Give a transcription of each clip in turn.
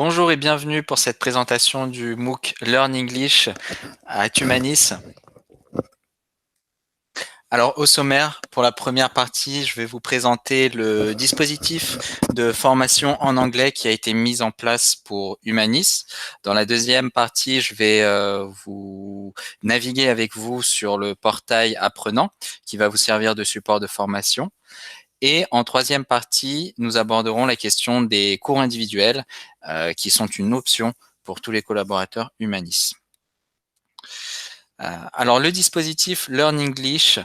Bonjour et bienvenue pour cette présentation du MOOC Learn English à Humanis. Alors au sommaire, pour la première partie, je vais vous présenter le dispositif de formation en anglais qui a été mis en place pour Humanis. Dans la deuxième partie, je vais vous naviguer avec vous sur le portail apprenant qui va vous servir de support de formation. Et en troisième partie, nous aborderons la question des cours individuels qui sont une option pour tous les collaborateurs Humanis. Alors le dispositif Learn English,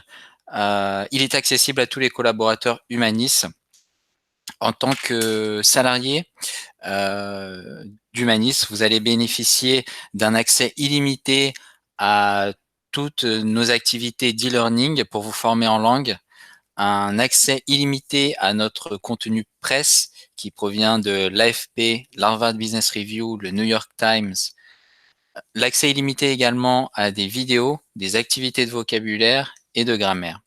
il est accessible à tous les collaborateurs Humanis. En tant que salarié d'Humanis, vous allez bénéficier d'un accès illimité à toutes nos activités d'e-learning pour vous former en langue, un accès illimité à notre contenu presse qui provient de l'AFP, l'Harvard Business Review, le New York Times, l'accès illimité également à des vidéos, des activités de vocabulaire et de grammaire.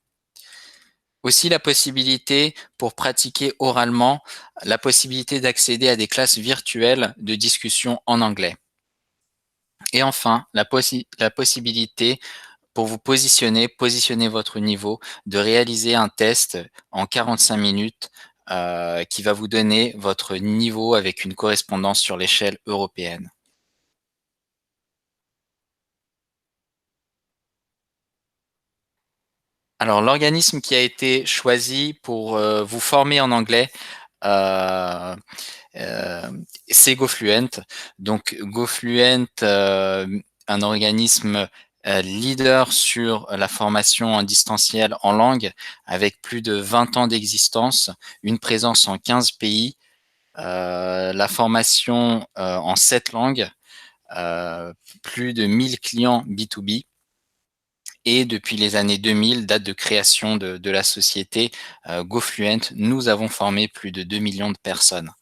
Aussi la possibilité pour pratiquer oralement, la possibilité d'accéder à des classes virtuelles de discussion en anglais. Et enfin, la possibilité pour vous positionner votre niveau, de réaliser un test en 45 minutes qui va vous donner votre niveau avec une correspondance sur l'échelle européenne. Alors, l'organisme qui a été choisi pour vous former en anglais, c'est GoFluent. Donc, GoFluent, un organisme leader sur la formation en distanciel en langue, avec plus de 20 ans d'existence, une présence en 15 pays, la formation en 7 langues, plus de 1000 clients B2B. Et depuis les années 2000, date de création de la société GoFluent, nous avons formé plus de 2 millions de personnes.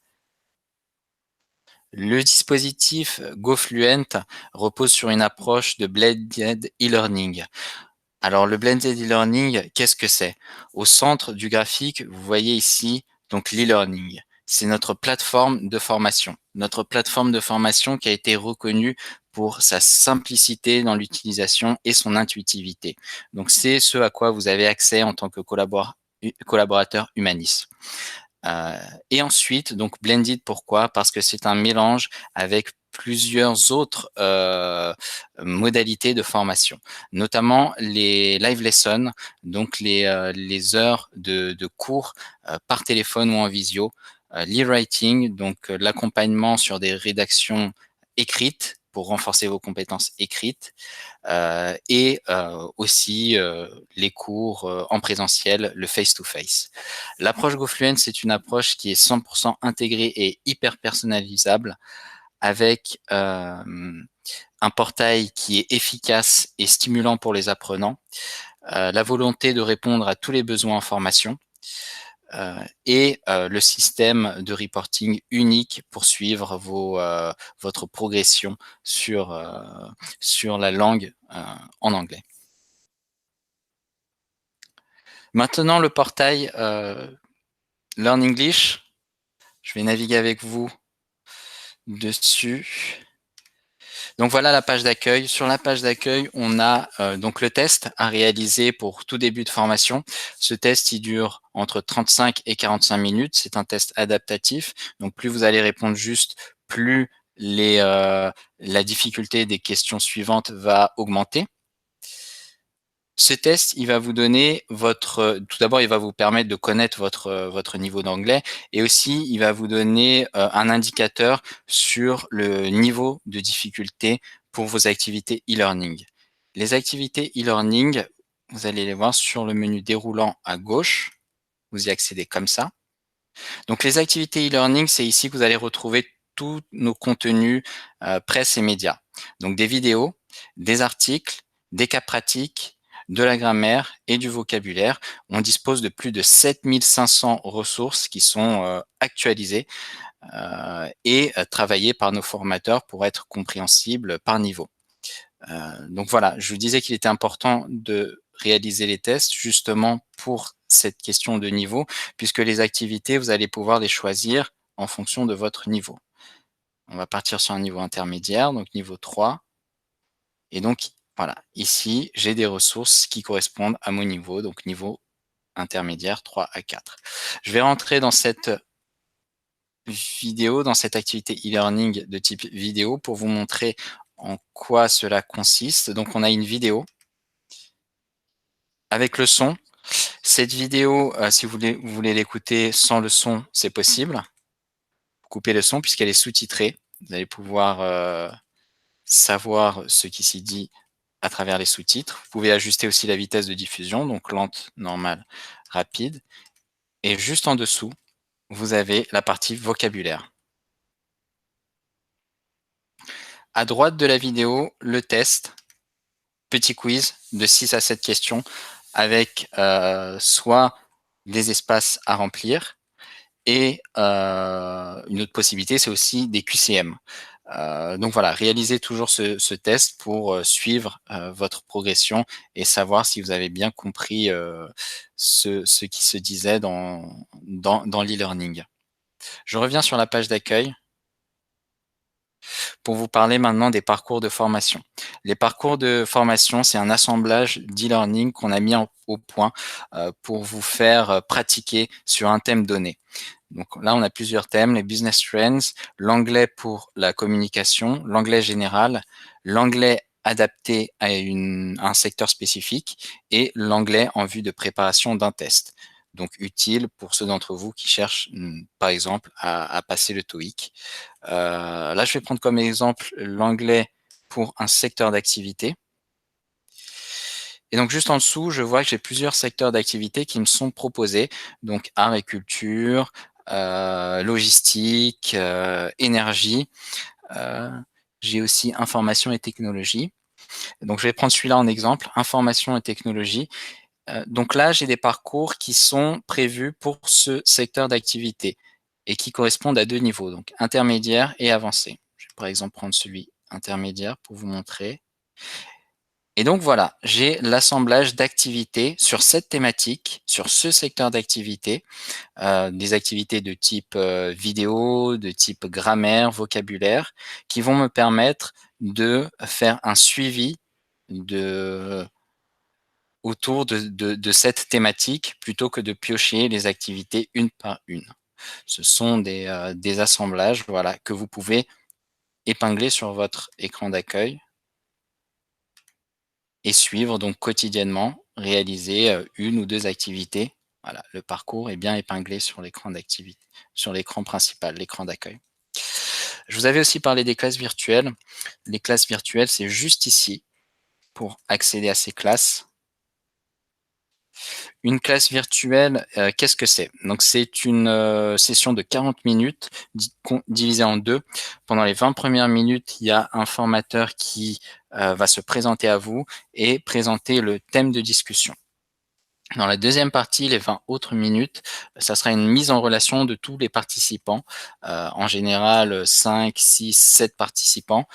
Le dispositif GoFluent repose sur une approche de blended e-learning. Alors le blended e-learning, qu'est-ce que c'est? Au centre du graphique, vous voyez ici donc l'e-learning. C'est notre plateforme de formation. Notre plateforme de formation qui a été reconnue pour sa simplicité dans l'utilisation et son intuitivité. Donc c'est ce à quoi vous avez accès en tant que collaborateur Humanis. Et ensuite, donc blended, pourquoi? Parce que c'est un mélange avec plusieurs autres modalités de formation, notamment les live lessons, donc les heures de cours par téléphone ou en visio, l'e-writing, donc l'accompagnement sur des rédactions écrites pour renforcer vos compétences écrites, et aussi les cours en présentiel, le face-to-face. L'approche GoFluent, c'est une approche qui est 100% intégrée et hyper personnalisable, avec un portail qui est efficace et stimulant pour les apprenants, la volonté de répondre à tous les besoins en formation, et le système de reporting unique pour suivre votre progression sur la langue en anglais. Maintenant, le portail Learn English. Je vais naviguer avec vous dessus. Donc voilà la page d'accueil. Sur la page d'accueil, on a donc le test à réaliser pour tout début de formation. Ce test, il dure entre 35 et 45 minutes. C'est un test adaptatif. Donc plus vous allez répondre juste, plus la difficulté des questions suivantes va augmenter. Ce test, il va vous donner tout d'abord, il va vous permettre de connaître votre niveau d'anglais, et aussi, il va vous donner un indicateur sur le niveau de difficulté pour vos activités e-learning. Les activités e-learning, vous allez les voir sur le menu déroulant à gauche. Vous y accédez comme ça. Donc, les activités e-learning, c'est ici que vous allez retrouver tous nos contenus presse et médias. Donc, des vidéos, des articles, des cas pratiques, de la grammaire et du vocabulaire. On dispose de plus de 7500 ressources qui sont actualisées et travaillées par nos formateurs pour être compréhensibles par niveau. Donc voilà, je vous disais qu'il était important de réaliser les tests justement pour cette question de niveau, puisque les activités, vous allez pouvoir les choisir en fonction de votre niveau. On va partir sur un niveau intermédiaire, donc niveau 3. Et donc, voilà, ici, j'ai des ressources qui correspondent à mon niveau, donc niveau intermédiaire 3 à 4. Je vais rentrer dans cette vidéo, dans cette activité e-learning de type vidéo pour vous montrer en quoi cela consiste. Donc, on a une vidéo avec le son. Cette vidéo, si vous voulez l'écouter sans le son, c'est possible. Coupez le son puisqu'elle est sous-titrée. Vous allez pouvoir savoir ce qui s'y dit à travers les sous-titres. Vous pouvez ajuster aussi la vitesse de diffusion, donc lente, normale, rapide. Et juste en dessous, vous avez la partie vocabulaire. À droite de la vidéo, le test, petit quiz de 6 à 7 questions avec soit des espaces à remplir et une autre possibilité, c'est aussi des QCM. Donc voilà, réalisez toujours ce test pour suivre votre progression et savoir si vous avez bien compris ce qui se disait dans l'e-learning. Je reviens sur la page d'accueil pour vous parler maintenant des parcours de formation. Les parcours de formation, c'est un assemblage d'e-learning qu'on a mis au point pour vous faire pratiquer sur un thème donné. Donc là, on a plusieurs thèmes, les business trends, l'anglais pour la communication, l'anglais général, l'anglais adapté à un secteur spécifique et l'anglais en vue de préparation d'un test. Donc utile pour ceux d'entre vous qui cherchent, par exemple, à passer le TOEIC. Là, je vais prendre comme exemple l'anglais pour un secteur d'activité. Et donc juste en dessous, je vois que j'ai plusieurs secteurs d'activité qui me sont proposés, donc art et culture, logistique, énergie. J'ai aussi information et technologie. Donc je vais prendre celui-là en exemple, information et technologie. Donc là, j'ai des parcours qui sont prévus pour ce secteur d'activité et qui correspondent à 2 niveaux, donc intermédiaire et avancé. Je vais par exemple prendre celui intermédiaire pour vous montrer. Et donc voilà, j'ai l'assemblage d'activités sur cette thématique, sur ce secteur d'activité, des activités de type vidéo, de type grammaire, vocabulaire, qui vont me permettre de faire un suivi autour de cette thématique plutôt que de piocher les activités une par une. Ce sont des assemblages, voilà, que vous pouvez épingler sur votre écran d'accueil et suivre donc quotidiennement, réaliser une ou deux activités. Voilà, le parcours est bien épinglé sur l'écran d'activité, sur l'écran principal, l'écran d'accueil. Je vous avais aussi parlé des classes virtuelles. Les classes virtuelles, c'est juste ici pour accéder à ces classes. Une classe virtuelle, qu'est-ce que c'est? Donc c'est une session de 40 minutes divisée en deux. Pendant les 20 premières minutes, il y a un formateur qui va se présenter à vous et présenter le thème de discussion. Dans la deuxième partie, les 20 autres minutes, ça sera une mise en relation de tous les participants, en général 5, 6, 7 participants,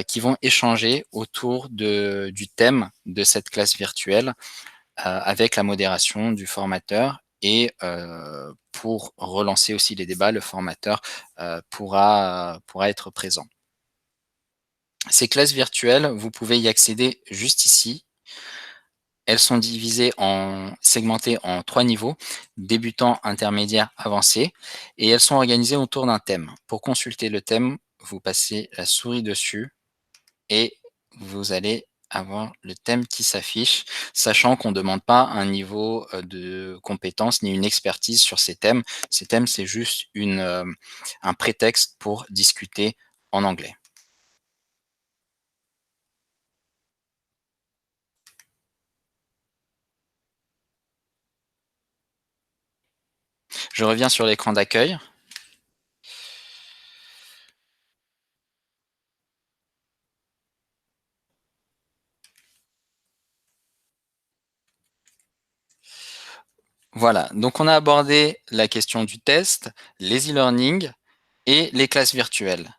qui vont échanger autour du thème de cette classe virtuelle, avec la modération du formateur et pour relancer aussi les débats, le formateur pourra être présent. Ces classes virtuelles, vous pouvez y accéder juste ici. Elles sont segmentées en 3 niveaux, débutant, intermédiaire, avancé, et elles sont organisées autour d'un thème. Pour consulter le thème, vous passez la souris dessus et vous allez avoir le thème qui s'affiche, sachant qu'on ne demande pas un niveau de compétence ni une expertise sur ces thèmes. Ces thèmes, c'est juste un prétexte pour discuter en anglais. Je reviens sur l'écran d'accueil. Voilà, donc on a abordé la question du test, les e-learning et les classes virtuelles.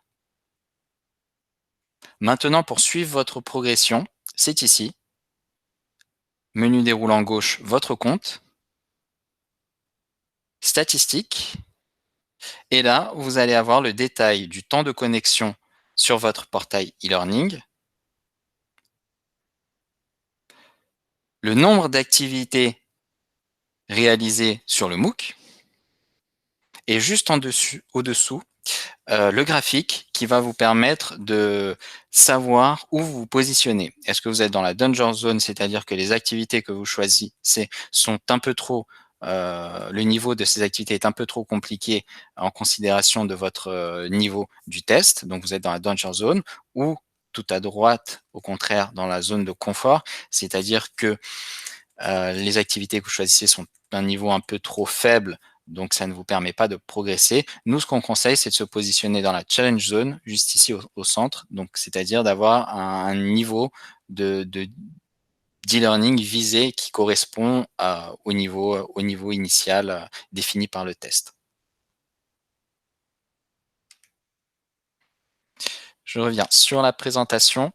Maintenant, pour suivre votre progression, c'est ici. Menu déroulant gauche, votre compte. Statistiques. Et là, vous allez avoir le détail du temps de connexion sur votre portail e-learning, le nombre d'activités réalisées sur le MOOC et juste au-dessous, le graphique qui va vous permettre de savoir où vous vous positionnez. Est-ce que vous êtes dans la danger zone, c'est-à-dire que les activités que vous choisissez sont un peu trop, le niveau de ces activités est un peu trop compliqué en considération de votre niveau du test, donc vous êtes dans la danger zone, ou tout à droite, au contraire, dans la zone de confort, c'est-à-dire que les activités que vous choisissez sont d'un niveau un peu trop faible, donc ça ne vous permet pas de progresser. Nous, ce qu'on conseille, c'est de se positionner dans la challenge zone, juste ici au centre, donc c'est-à-dire d'avoir un niveau d'e-learning visé qui correspond au niveau initial défini par le test. Je reviens sur la présentation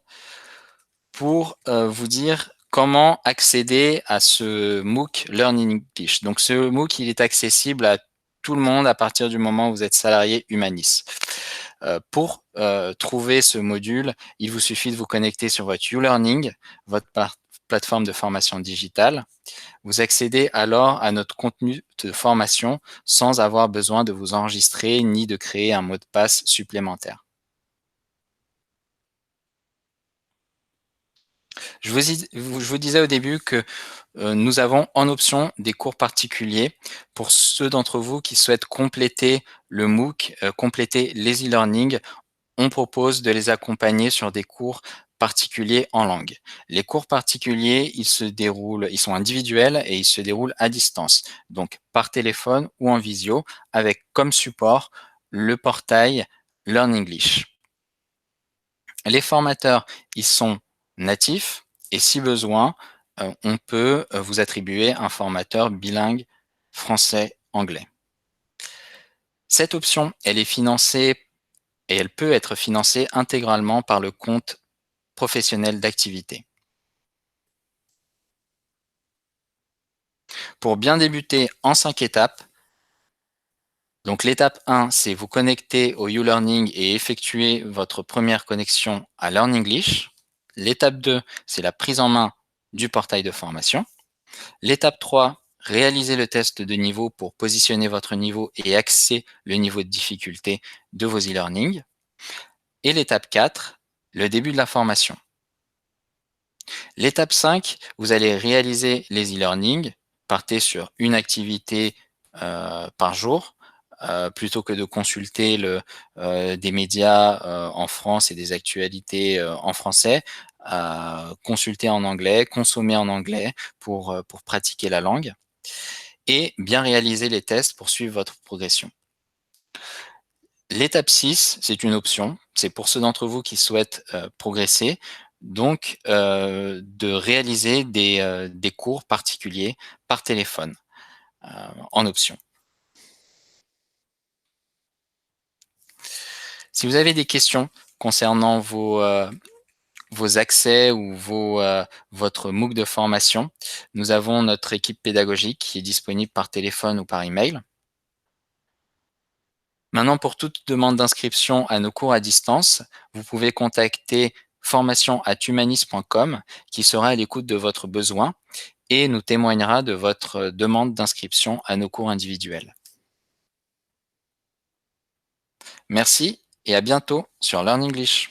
pour vous dire comment accéder à ce MOOC Learning English. Donc ce MOOC, il est accessible à tout le monde à partir du moment où vous êtes salarié Humanis. Pour trouver ce module, il vous suffit de vous connecter sur votre YouLearning, votre plateforme de formation digitale. Vous accédez alors à notre contenu de formation sans avoir besoin de vous enregistrer ni de créer un mot de passe supplémentaire. Je vous disais au début que nous avons en option des cours particuliers pour ceux d'entre vous qui souhaitent compléter le MOOC, compléter les e-learning. On propose de les accompagner sur des cours particuliers en langue. Les cours particuliers, ils sont individuels et ils se déroulent à distance, donc par téléphone ou en visio, avec comme support le portail Learn English. Les formateurs, ils sont natifs et si besoin, on peut vous attribuer un formateur bilingue français-anglais. Cette option, elle est financée et elle peut être financée intégralement par le compte professionnel d'activité. Pour bien débuter en 5 étapes, donc l'étape 1, c'est vous connecter au YouLearning et effectuer votre première connexion à Learn English. L'étape 2, c'est la prise en main du portail de formation. L'étape 3, réaliser le test de niveau pour positionner votre niveau et axer le niveau de difficulté de vos e-learning. Et l'étape 4, le début de la formation. L'étape 5, vous allez réaliser les e-learning, partez sur une activité par jour, plutôt que de consulter des médias en France et des actualités en français, consulter en anglais, consommer en anglais pour pratiquer la langue et bien réaliser les tests pour suivre votre progression. L'étape 6, c'est une option, c'est pour ceux d'entre vous qui souhaitent progresser, donc de réaliser des cours particuliers par téléphone en option. Si vous avez des questions concernant vos accès ou votre MOOC de formation, nous avons notre équipe pédagogique qui est disponible par téléphone ou par email. Maintenant, pour toute demande d'inscription à nos cours à distance, vous pouvez contacter formation@humanis.com qui sera à l'écoute de votre besoin et nous témoignera de votre demande d'inscription à nos cours individuels. Merci et à bientôt sur Learn English.